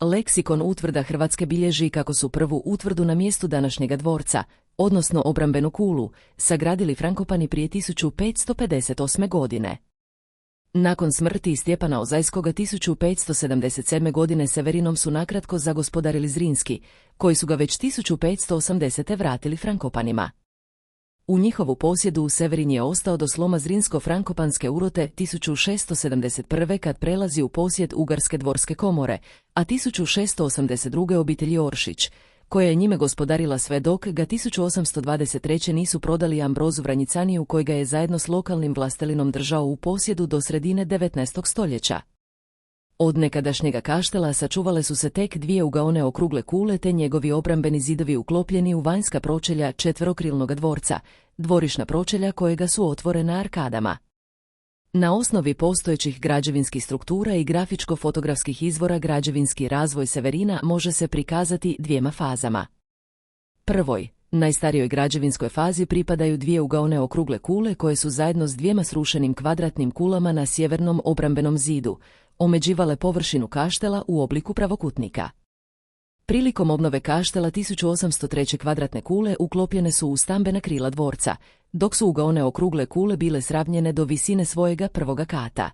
Leksikon utvrda Hrvatske bilježi kako su prvu utvrdu na mjestu današnjega dvorca, odnosno obrambenu kulu, sagradili Frankopani prije 1558. godine. Nakon smrti Stjepana Ozajskoga 1577. godine Severinom su nakratko zagospodarili Zrinski, koji su ga već 1580. vratili Frankopanima. U njihovu posjedu Severin je ostao do sloma Zrinsko-Frankopanske urote 1671. kad prelazi u posjed Ugarske dvorske komore, a 1682. obitelji Oršić, koja je njime gospodarila sve dok ga 1823. nisu prodali Ambrozu Vranjicaniju koji ga je zajedno s lokalnim vlastelinom držao u posjedu do sredine 19. stoljeća. Od nekadašnjega kaštela sačuvale su se tek dvije ugaone okrugle kule te njegovi obrambeni zidovi uklopljeni u vanjska pročelja četverokrilnog dvorca, dvorišna pročelja kojega su otvorena arkadama. Na osnovi postojećih građevinskih struktura i grafičko-fotografskih izvora građevinski razvoj Severina može se prikazati dvijema fazama. Prvoj, najstarijoj građevinskoj fazi pripadaju dvije ugaone okrugle kule koje su zajedno s dvijema srušenim kvadratnim kulama na sjevernom obrambenom zidu omeđivale površinu kaštela u obliku pravokutnika. Prilikom obnove kaštela 1803. kvadratne kule uklopljene su u stambena krila dvorca, dok su ugaone okrugle kule bile sravnjene do visine svojega prvoga kata.